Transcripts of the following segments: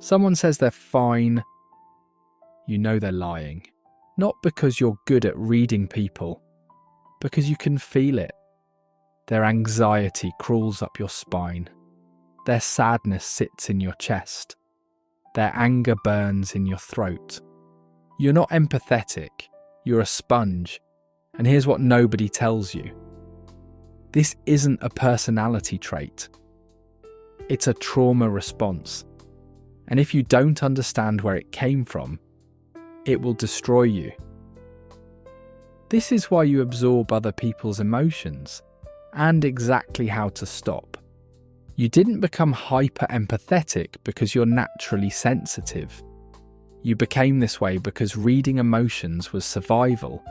Someone says they're fine, you know they're lying. Not because you're good at reading people, because you can feel it. Their anxiety crawls up your spine. Their sadness sits in your chest. Their anger burns in your throat. You're not empathetic, you're a sponge. And here's what nobody tells you. This isn't a personality trait. It's a trauma response. And if you don't understand where it came from, it will destroy you. This is why you absorb other people's emotions, and exactly how to stop. You didn't become hyper-empathetic because you're naturally sensitive. You became this way because reading emotions was survival.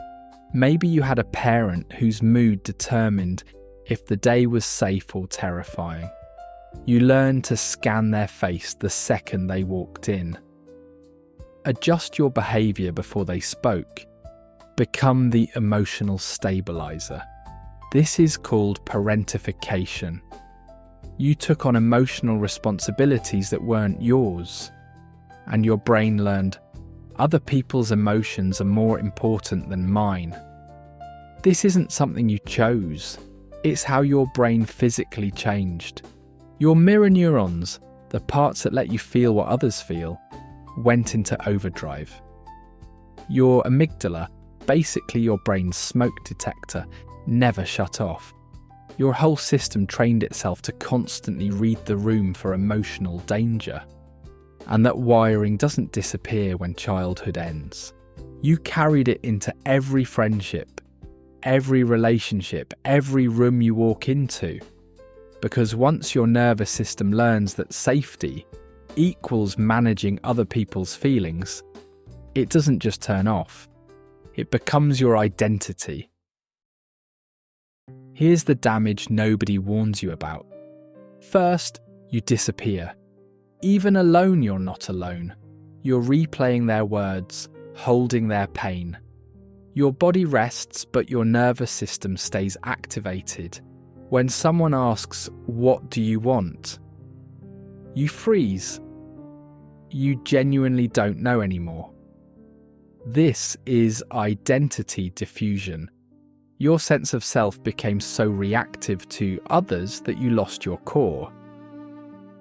Maybe you had a parent whose mood determined if the day was safe or terrifying. You learned to scan their face the second they walked in. Adjust your behaviour before they spoke. Become the emotional stabiliser. This is called parentification. You took on emotional responsibilities that weren't yours, and your brain learned, other people's emotions are more important than mine. This isn't something you chose, it's how your brain physically changed. Your mirror neurons, the parts that let you feel what others feel, went into overdrive. Your amygdala, basically your brain's smoke detector, never shut off. Your whole system trained itself to constantly read the room for emotional danger. And that wiring doesn't disappear when childhood ends. You carried it into every friendship, every relationship, every room you walk into. Because once your nervous system learns that safety equals managing other people's feelings, it doesn't just turn off. It becomes your identity. Here's the damage nobody warns you about. First, you disappear. Even alone, you're not alone. You're replaying their words, holding their pain. Your body rests, but your nervous system stays activated. When someone asks, "What do you want?" you freeze. You genuinely don't know anymore. This is identity diffusion. Your sense of self became so reactive to others that you lost your core.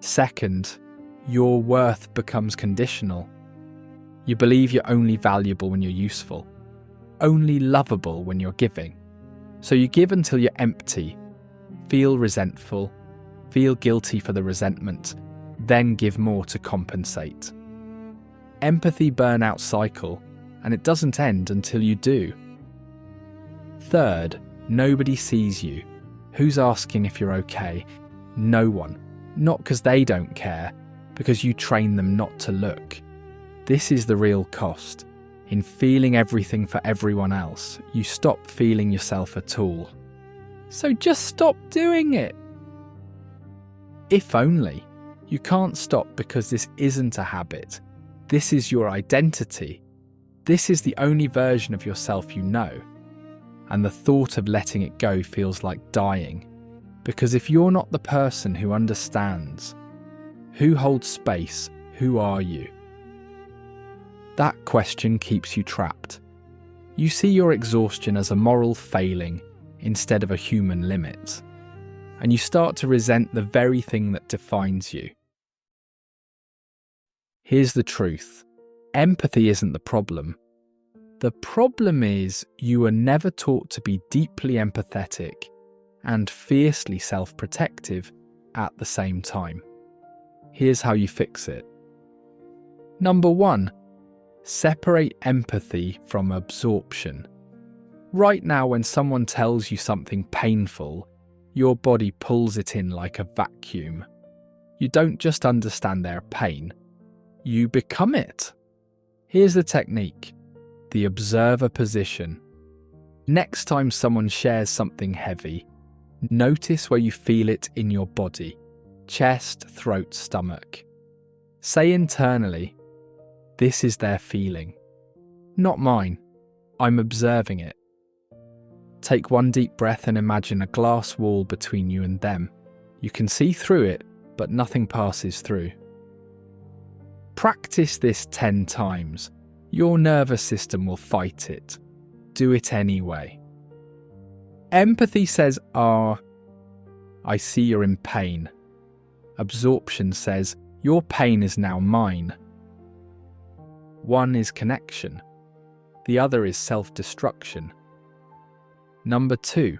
Second, your worth becomes conditional. You believe you're only valuable when you're useful, only lovable when you're giving. So you give until you're empty, feel resentful, feel guilty for the resentment, then give more to compensate. Empathy burnout cycle, and it doesn't end until you do. Third, nobody sees you. Who's asking if you're okay? No one. Not because they don't care, because you train them not to look. This is the real cost. In feeling everything for everyone else, you stop feeling yourself at all. So just stop doing it. If only. You can't stop because this isn't a habit. This is your identity. This is the only version of yourself you know. And the thought of letting it go feels like dying. Because if you're not the person who understands, who holds space, who are you? That question keeps you trapped. You see your exhaustion as a moral failing instead of a human limit. And you start to resent the very thing that defines you. Here's the truth. Empathy isn't the problem. The problem is you were never taught to be deeply empathetic and fiercely self-protective at the same time. Here's how you fix it. Number 1, separate empathy from absorption. Right now, when someone tells you something painful, your body pulls it in like a vacuum. You don't just understand their pain, you become it. Here's the technique. The observer position. Next time someone shares something heavy, notice where you feel it in your body. Chest, throat, stomach. Say internally, this is their feeling. Not mine. I'm observing it. Take one deep breath and imagine a glass wall between you and them. You can see through it, but nothing passes through. Practice this 10 times. Your nervous system will fight it. Do it anyway. Empathy says, I see you're in pain. Absorption says, your pain is now mine. One is connection. The other is self-destruction. Number 2,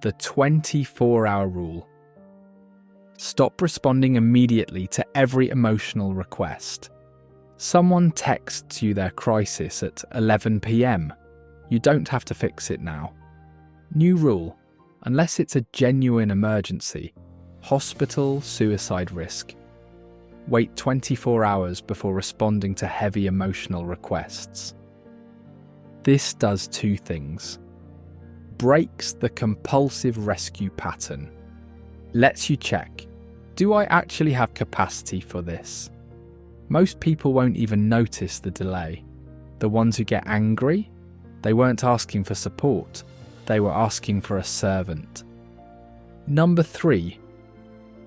the 24-hour rule. Stop responding immediately to every emotional request. Someone texts you their crisis at 11 p.m. You don't have to fix it now. New rule: unless it's a genuine emergency, hospital, suicide risk, wait 24 hours before responding to heavy emotional requests. This does 2 things. Breaks the compulsive rescue pattern. Lets you check, do I actually have capacity for this? Most people won't even notice the delay. The ones who get angry, they weren't asking for support, they were asking for a servant. Number 3,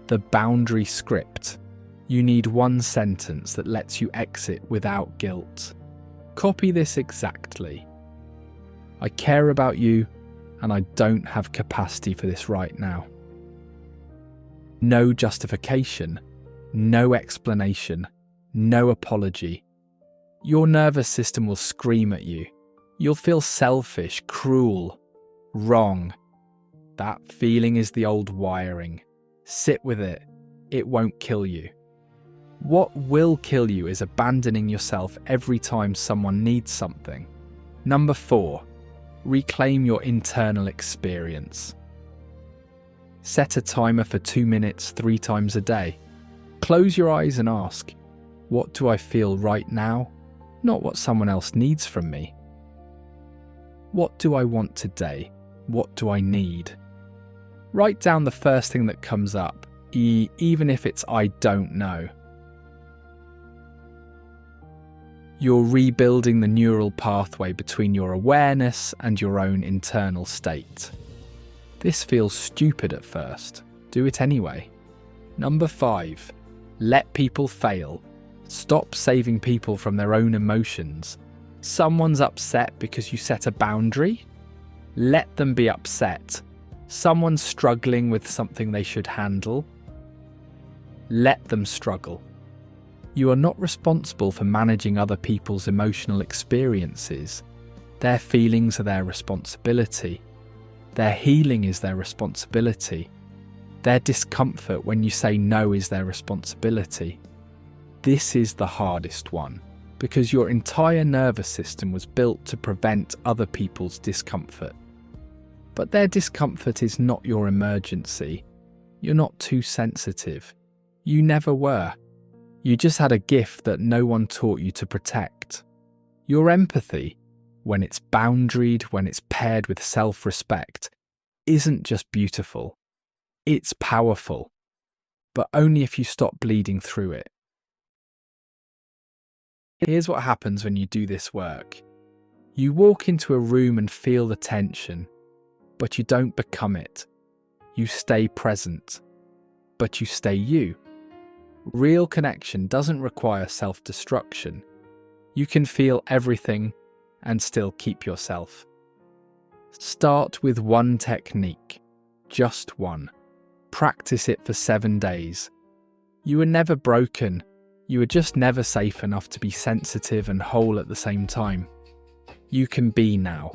the boundary script. You need 1 sentence that lets you exit without guilt. Copy this exactly. I care about you, and I don't have capacity for this right now. No justification, no explanation, no apology. Your nervous system will scream at you. You'll feel selfish, cruel, wrong. That feeling is the old wiring. Sit with it. It won't kill you. What will kill you is abandoning yourself every time someone needs something. Number 4, reclaim your internal experience. Set a timer for 2 minutes 3 times a day. Close your eyes and ask, what do I feel right now? Not what someone else needs from me. What do I want today? What do I need? Write down the first thing that comes up, even if it's I don't know. You're rebuilding the neural pathway between your awareness and your own internal state. This feels stupid at first. Do it anyway. Number 5, let people fail. Stop saving people from their own emotions. Someone's upset because you set a boundary? Let them be upset. Someone's struggling with something they should handle? Let them struggle. You are not responsible for managing other people's emotional experiences. Their feelings are their responsibility. Their healing is their responsibility. Their discomfort when you say no is their responsibility. This is the hardest one, because your entire nervous system was built to prevent other people's discomfort. But their discomfort is not your emergency. You're not too sensitive. You never were. You just had a gift that no one taught you to protect. Your empathy, when it's boundaried, when it's paired with self-respect, isn't just beautiful. It's powerful. But only if you stop bleeding through it. Here's what happens when you do this work. You walk into a room and feel the tension, but you don't become it. You stay present, but you stay you. Real connection doesn't require self-destruction. You can feel everything and still keep yourself. Start with 1 technique, just 1. Practice it for 7 days. You were never broken. You were just never safe enough to be sensitive and whole at the same time. You can be now.